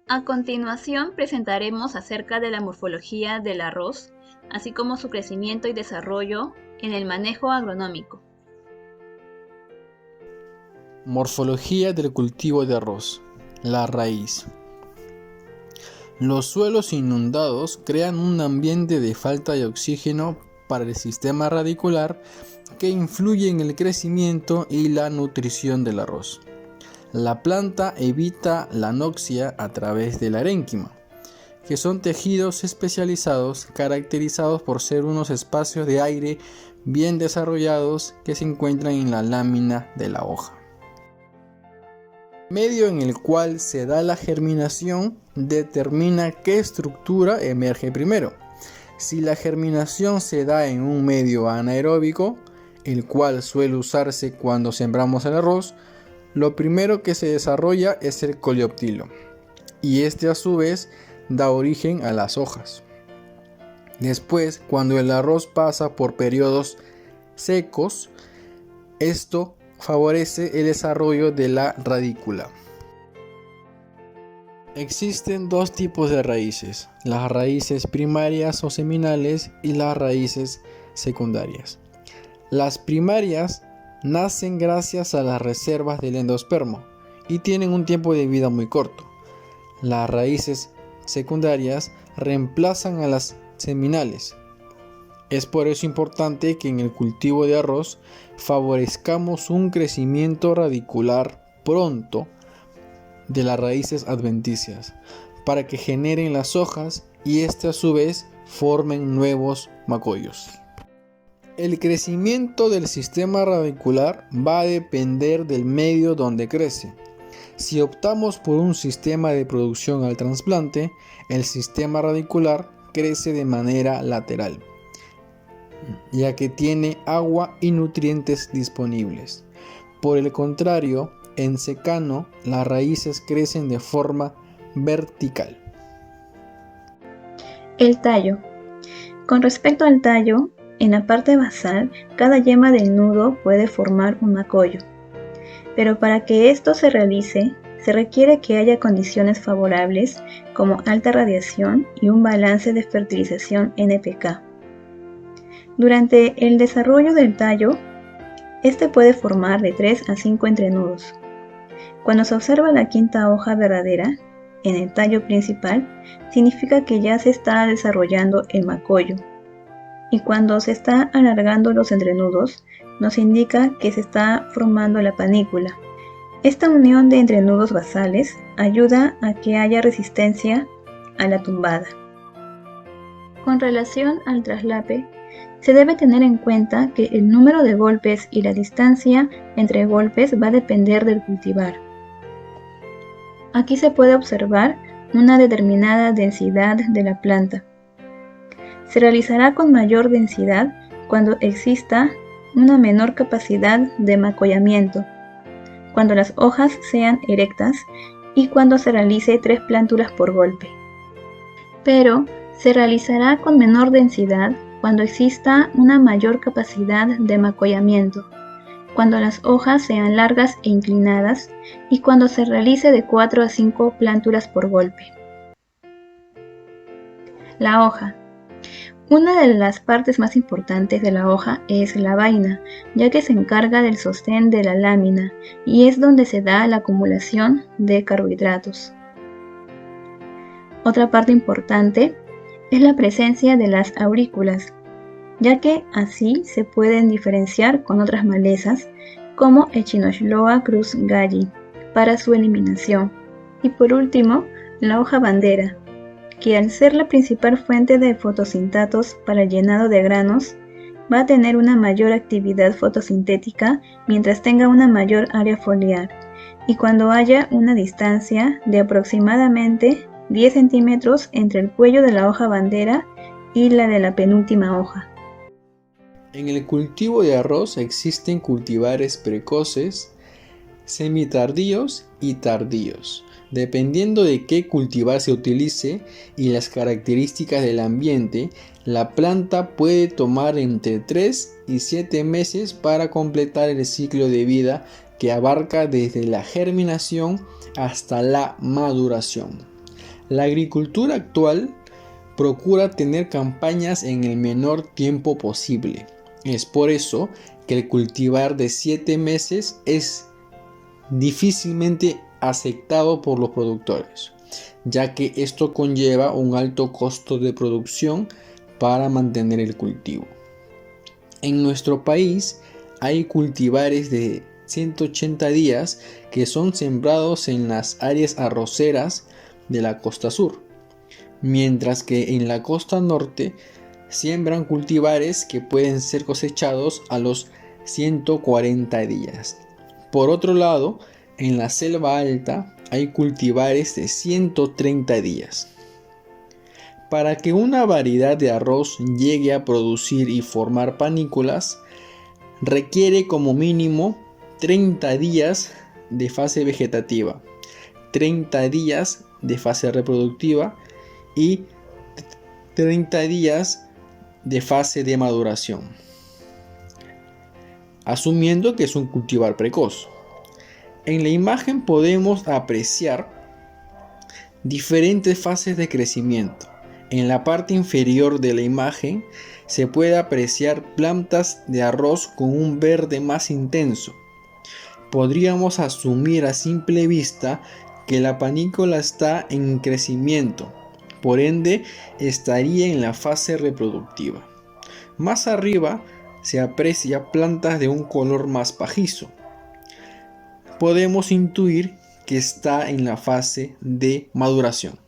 A continuación presentaremos acerca de la morfología del arroz, así como su crecimiento y desarrollo en el manejo agronómico. Morfología del cultivo de arroz. La raíz. Los suelos inundados crean un ambiente de falta de oxígeno para el sistema radicular que influye en el crecimiento y la nutrición del arroz. La planta evita la anoxia a través del arénquima, que son tejidos especializados caracterizados por ser unos espacios de aire bien desarrollados que se encuentran en la lámina de la hoja. El medio en el cual se da la germinación determina qué estructura emerge primero. Si la germinación se da en un medio anaeróbico, el cual suele usarse cuando sembramos el arroz, lo primero que se desarrolla es el coleóptilo, y este a su vez da origen a las hojas. Después, cuando el arroz pasa por periodos secos, esto favorece el desarrollo de la radícula. Existen dos tipos de raíces: las raíces primarias o seminales y las raíces secundarias. Las primarias nacen gracias a las reservas del endospermo y tienen un tiempo de vida muy corto. Las raíces secundarias reemplazan a las seminales. Es por eso importante que en el cultivo de arroz favorezcamos un crecimiento radicular pronto de las raíces adventicias para que generen las hojas y este a su vez formen nuevos macollos. El crecimiento del sistema radicular va a depender del medio donde crece. Si optamos por un sistema de producción al trasplante, el sistema radicular crece de manera lateral, ya que tiene agua y nutrientes disponibles. Por el contrario, en secano, las raíces crecen de forma vertical. El tallo. Con respecto al tallo, en la parte basal, cada yema del nudo puede formar un macollo. Pero para que esto se realice, se requiere que haya condiciones favorables como alta radiación y un balance de fertilización NPK. Durante el desarrollo del tallo, este puede formar de 3 a 5 entrenudos. Cuando se observa la quinta hoja verdadera en el tallo principal, significa que ya se está desarrollando el macollo. Y cuando se está alargando los entrenudos, nos indica que se está formando la panícula. Esta unión de entrenudos basales ayuda a que haya resistencia a la tumbada. Con relación al traslape, se debe tener en cuenta que el número de golpes y la distancia entre golpes va a depender del cultivar. Aquí se puede observar una determinada densidad de la planta. Se realizará con mayor densidad cuando exista una menor capacidad de macollamiento, cuando las hojas sean erectas y cuando se realice 3 plántulas por golpe. Pero se realizará con menor densidad cuando exista una mayor capacidad de macollamiento, cuando las hojas sean largas e inclinadas y cuando se realice de 4 a 5 plántulas por golpe. La hoja. Una de las partes más importantes de la hoja es la vaina, ya que se encarga del sostén de la lámina y es donde se da la acumulación de carbohidratos. Otra parte importante es la presencia de las aurículas, ya que así se pueden diferenciar con otras malezas como Echinochloa cruz-galli para su eliminación. Y por último, la hoja bandera, que al ser la principal fuente de fotosintatos para el llenado de granos, va a tener una mayor actividad fotosintética mientras tenga una mayor área foliar y cuando haya una distancia de aproximadamente 10 centímetros entre el cuello de la hoja bandera y la de la penúltima hoja. En el cultivo de arroz existen cultivares precoces, semitardíos y tardíos. Dependiendo de qué cultivar se utilice y las características del ambiente, la planta puede tomar entre 3 y 7 meses para completar el ciclo de vida que abarca desde la germinación hasta la maduración. La agricultura actual procura tener campañas en el menor tiempo posible. Es por eso que el cultivar de 7 meses es difícilmente aceptado por los productores, ya que esto conlleva un alto costo de producción para mantener el cultivo. En nuestro país hay cultivares de 180 días que son sembrados en las áreas arroceras de la costa sur, mientras que en la costa norte siembran cultivares que pueden ser cosechados a los 140 días. Por otro lado, en la selva alta hay cultivares de 130 días. Para que una variedad de arroz llegue a producir y formar panículas, requiere como mínimo 30 días de fase vegetativa, 30 días de fase reproductiva y 30 días de fase de maduración, asumiendo que es un cultivar precoz. En la imagen podemos apreciar diferentes fases de crecimiento. En la parte inferior de la imagen se puede apreciar plantas de arroz con un verde más intenso. Podríamos asumir a simple vista que la panícula está en crecimiento, por ende estaría en la fase reproductiva. Más arriba se aprecia plantas de un color más pajizo. Podemos intuir que está en la fase de maduración.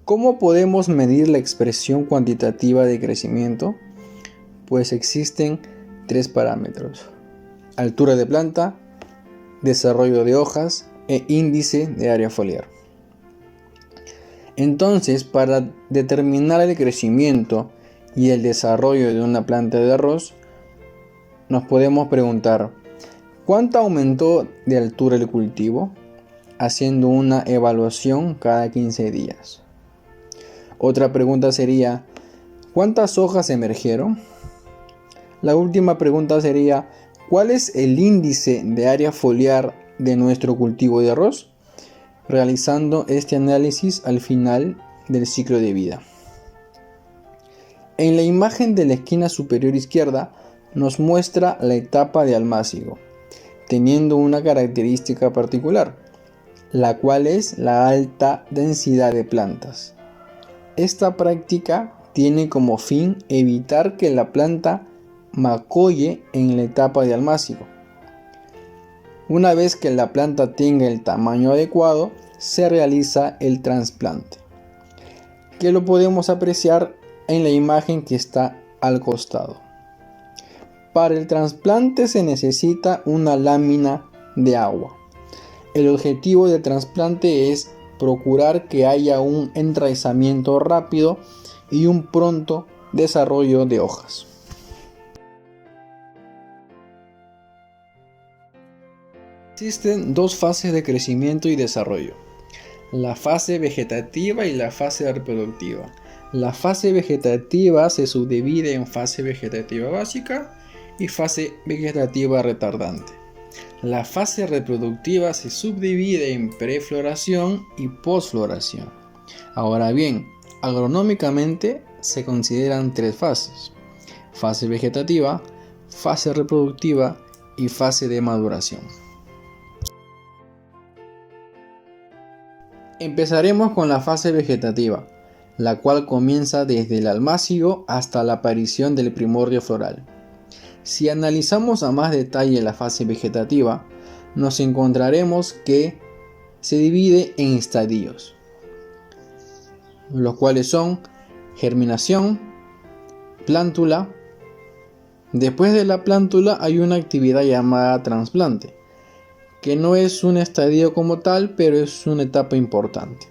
¿Cómo podemos medir la expresión cuantitativa de crecimiento? Pues existen 3 parámetros: altura de planta, desarrollo de hojas e índice de área foliar. Entonces, para determinar el crecimiento y el desarrollo de una planta de arroz, nos podemos preguntar: ¿cuánto aumentó de altura el cultivo? Haciendo una evaluación cada 15 días. Otra pregunta sería: ¿cuántas hojas emergieron? La última pregunta sería: ¿cuál es el índice de área foliar de nuestro cultivo de arroz? Realizando este análisis al final del ciclo de vida. En la imagen de la esquina superior izquierda nos muestra la etapa de almácigo, teniendo una característica particular, la cual es la alta densidad de plantas. Esta práctica tiene como fin evitar que la planta macolle en la etapa de almácigo. Una vez que la planta tenga el tamaño adecuado, se realiza el trasplante, que lo podemos apreciar en la imagen que está al costado. Para el trasplante se necesita una lámina de agua. El objetivo del trasplante es procurar que haya un enraizamiento rápido y un pronto desarrollo de hojas. Existen 2 fases de crecimiento y desarrollo: la fase vegetativa y la fase reproductiva. La fase vegetativa se subdivide en fase vegetativa básica y fase vegetativa retardante. La fase reproductiva se subdivide en prefloración y posfloración. Ahora bien, agronómicamente se consideran 3 fases: fase vegetativa, fase reproductiva y fase de maduración. Empezaremos con la fase vegetativa, la cual comienza desde el almácigo hasta la aparición del primordio floral. Si analizamos a más detalle la fase vegetativa, nos encontraremos que se divide en estadios, los cuales son germinación, plántula. Después de la plántula hay una actividad llamada trasplante, que no es un estadio como tal, pero es una etapa importante.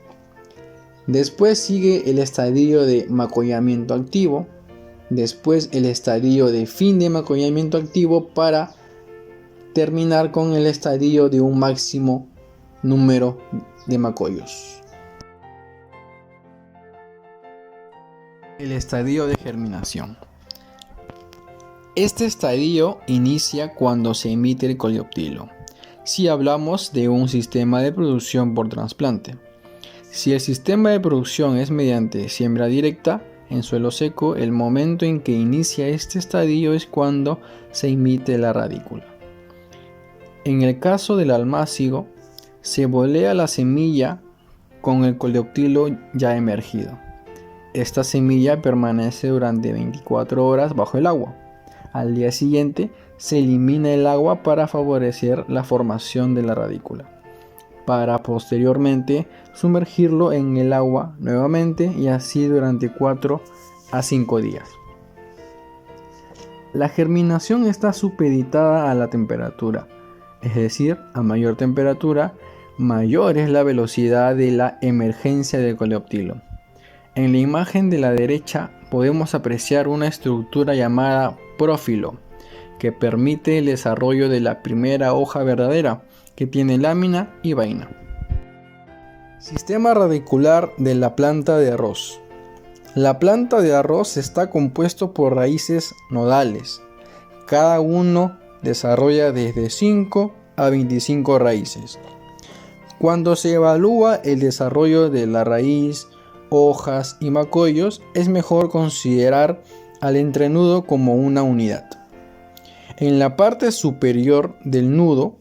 Después sigue el estadio de macollamiento activo, después el estadio de fin de macollamiento activo, para terminar con el estadio de un máximo número de macollos. El estadio de germinación. Este estadio inicia cuando se emite el coleóptilo. si hablamos de un sistema de producción por trasplante. Si el sistema de producción es mediante siembra directa en suelo seco, el momento en que inicia este estadio es cuando se emite la radícula. En el caso del almácigo, se bolea la semilla con el coleóptilo ya emergido. Esta semilla permanece durante 24 horas bajo el agua. Al día siguiente se elimina el agua para favorecer la formación de la radícula, para posteriormente sumergirlo en el agua nuevamente y así durante 4 a 5 días. La germinación está supeditada a la temperatura, es decir, a mayor temperatura, mayor es la velocidad de la emergencia del coleóptilo. En la imagen de la derecha podemos apreciar una estructura llamada prófilo, que permite el desarrollo de la primera hoja verdadera, que tiene lámina y vaina. Sistema radicular de la planta de arroz. La planta de arroz está compuesto por raíces nodales. Cada uno desarrolla desde 5 a 25 raíces. Cuando se evalúa el desarrollo de la raíz, hojas y macollos, es mejor considerar al entrenudo como una unidad. En la parte superior del nudo,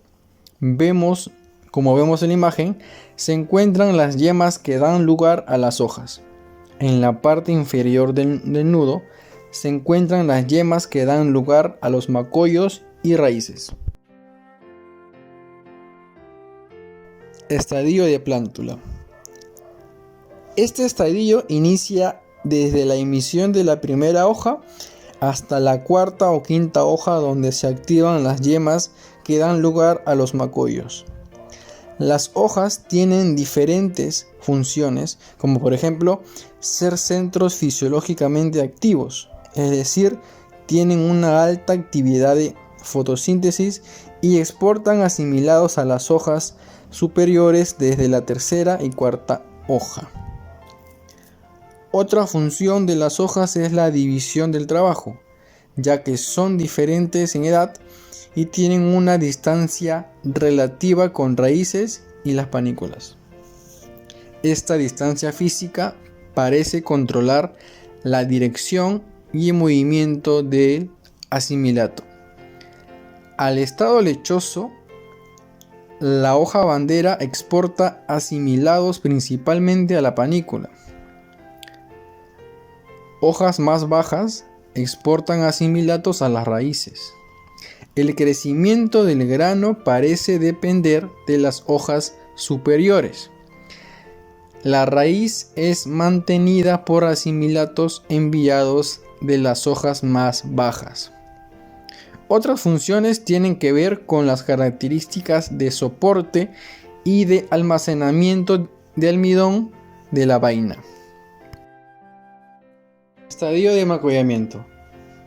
como vemos en la imagen, se encuentran las yemas que dan lugar a las hojas. En la parte inferior del nudo se encuentran las yemas que dan lugar a los macollos y raíces. Estadio de plántula. Este estadio inicia desde la emisión de la primera hoja hasta la cuarta o quinta hoja, donde se activan las yemas que dan lugar a los macollos. Las hojas tienen diferentes funciones, como por ejemplo ser centros fisiológicamente activos, es decir, tienen una alta actividad de fotosíntesis y exportan asimilados a las hojas superiores desde la tercera y cuarta hoja. Otra función de las hojas es la división del trabajo, ya que son diferentes en edad y tienen una distancia relativa con raíces y las panículas. Esta distancia física parece controlar la dirección y movimiento del asimilato. Al estado lechoso, la hoja bandera exporta asimilados principalmente a la panícula. Hojas más bajas exportan asimilatos a las raíces. El crecimiento del grano parece depender de las hojas superiores. La raíz es mantenida por asimilatos enviados de las hojas más bajas. Otras funciones tienen que ver con las características de soporte y de almacenamiento de almidón de la vaina. Estadio de macollamiento.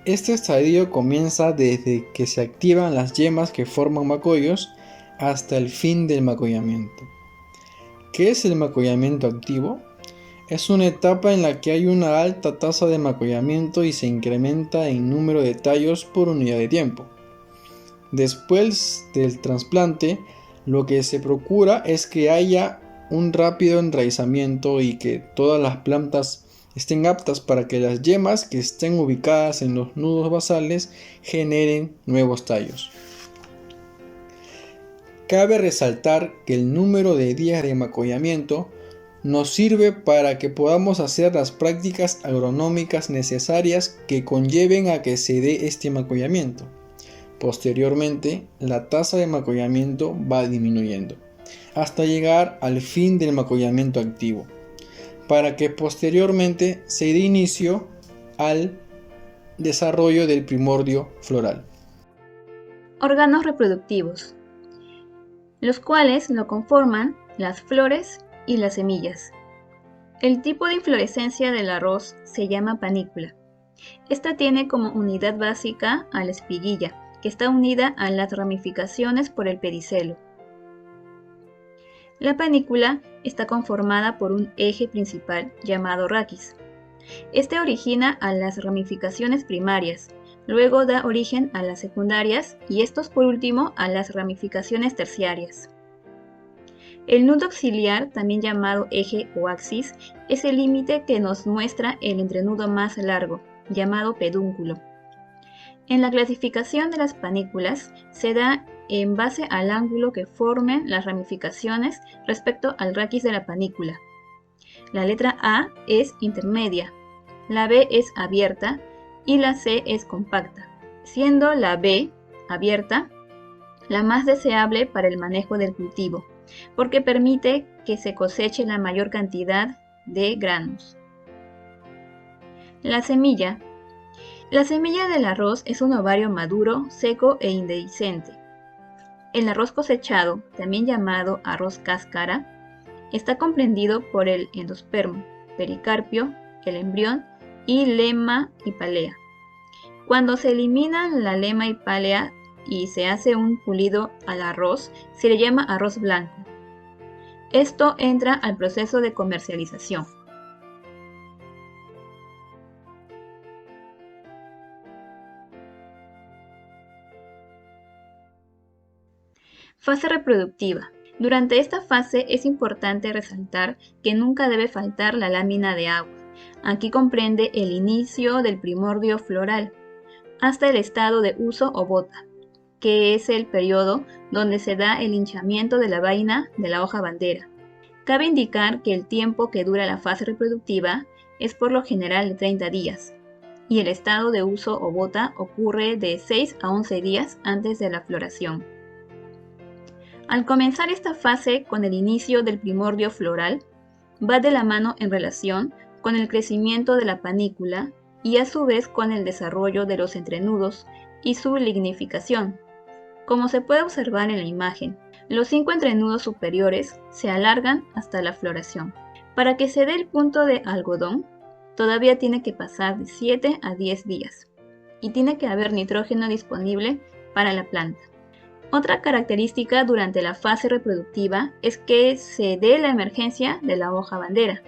Este estadio comienza desde que se activan las yemas que forman macollos hasta el fin del macollamiento. ¿Qué es el macollamiento activo? Es una etapa en la que hay una alta tasa de macollamiento y se incrementa en número de tallos por unidad de tiempo. Después del trasplante, lo que se procura es que haya un rápido enraizamiento y que todas las plantas estén aptas para que las yemas que estén ubicadas en los nudos basales generen nuevos tallos. Cabe resaltar que el número de días de macollamiento nos sirve para que podamos hacer las prácticas agronómicas necesarias que conlleven a que se dé este macollamiento. Posteriormente, la tasa de macollamiento va disminuyendo hasta llegar al fin del macollamiento activo, para que posteriormente se dé inicio al desarrollo del primordio floral. Órganos reproductivos, los cuales lo conforman las flores y las semillas. El tipo de inflorescencia del arroz se llama panícula. Esta tiene como unidad básica a la espiguilla, que está unida a las ramificaciones por el pedicelo. La panícula está conformada por un eje principal llamado raquis. Este origina a las ramificaciones primarias, Luego da origen a las secundarias y estos por último a las ramificaciones terciarias. El nudo auxiliar, también llamado eje o axis, es el límite que nos muestra el entrenudo más largo, llamado pedúnculo. En la clasificación de las panículas se da en base al ángulo que formen las ramificaciones respecto al raquis de la panícula. La letra A es intermedia, la B es abierta y la C es compacta, siendo la B, abierta, la más deseable para el manejo del cultivo, porque permite que se coseche la mayor cantidad de granos. La semilla. La semilla del arroz es un ovario maduro, seco e indehiscente. El arroz cosechado, también llamado arroz cáscara, está comprendido por el endospermo, pericarpio, el embrión y lema y pálea. Cuando se eliminan la lema y pálea y se hace un pulido al arroz, se le llama arroz blanco. Esto entra al proceso de comercialización. Fase reproductiva. Durante esta fase es importante resaltar que nunca debe faltar la lámina de agua. Aquí comprende el inicio del primordio floral, hasta el estado de uso o bota, que es el periodo donde se da el hinchamiento de la vaina de la hoja bandera. Cabe indicar que el tiempo que dura la fase reproductiva es por lo general de 30 días, y el estado de uso o bota ocurre de 6 a 11 días antes de la floración. Al comenzar esta fase con el inicio del primordio floral, va de la mano en relación con el crecimiento de la panícula y a su vez con el desarrollo de los entrenudos y su lignificación. Como se puede observar en la imagen, los 5 entrenudos superiores se alargan hasta la floración. Para que se dé el punto de algodón, todavía tiene que pasar de 7 a 10 días y tiene que haber nitrógeno disponible para la planta. Otra característica durante la fase reproductiva es que se dé la emergencia de la hoja bandera.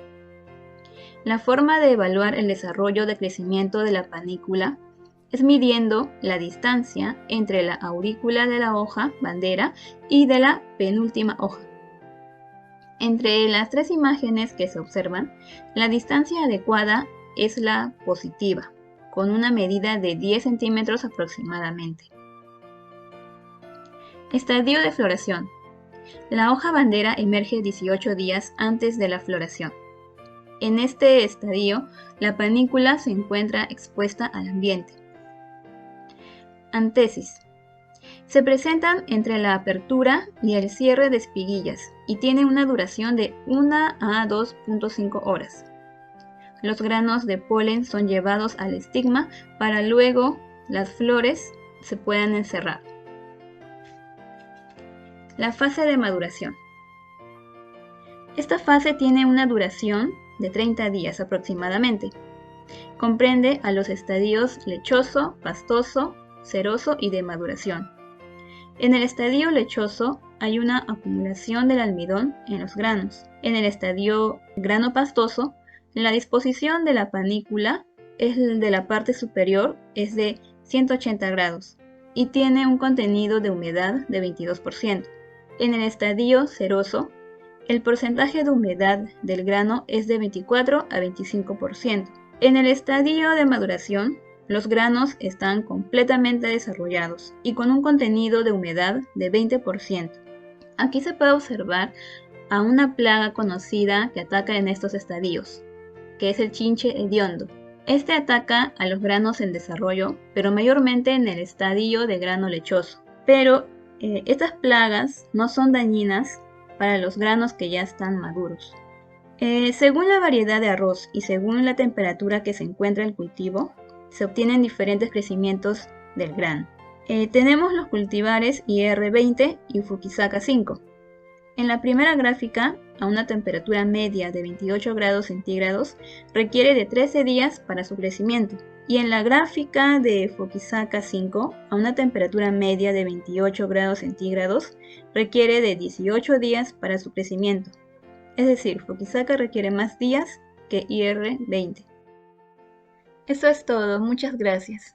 La forma de evaluar el desarrollo de crecimiento de la panícula es midiendo la distancia entre la aurícula de la hoja bandera y de la penúltima hoja. Entre las 3 imágenes que se observan, la distancia adecuada es la positiva, con una medida de 10 centímetros aproximadamente. Estadio de floración. La hoja bandera emerge 18 días antes de la floración. En este estadio, la panícula se encuentra expuesta al ambiente. Antesis. Se presentan entre la apertura y el cierre de espiguillas y tienen una duración de 1 a 2.5 horas. Los granos de polen son llevados al estigma para luego las flores se puedan encerrar. La fase de maduración. Esta fase tiene una duración de 30 días aproximadamente. Comprende a los estadios lechoso, pastoso, ceroso y de maduración. En el estadio lechoso hay una acumulación del almidón en los granos. En el estadio grano pastoso, la disposición de la panícula de la parte superior es de 180 grados y tiene un contenido de humedad de 22%. En el estadio ceroso, el porcentaje de humedad del grano es de 24 a 25%. En el estadio de maduración, los granos están completamente desarrollados y con un contenido de humedad de 20%. Aquí se puede observar a una plaga conocida que ataca en estos estadios, que es el chinche hediondo. Este ataca a los granos en desarrollo, pero mayormente en el estadio de grano lechoso. Pero estas plagas no son dañinas para los granos que ya están maduros. Según la variedad de arroz y según la temperatura que se encuentra el cultivo, se obtienen diferentes crecimientos del grano. Tenemos los cultivares IR20 y Fukisaka 5. En la primera gráfica, a una temperatura media de 28 grados centígrados, requiere de 13 días para su crecimiento. Y en la gráfica de Fukisaka 5, a una temperatura media de 28 grados centígrados, requiere de 18 días para su crecimiento. Es decir, Fukisaka requiere más días que IR20. Eso es todo, muchas gracias.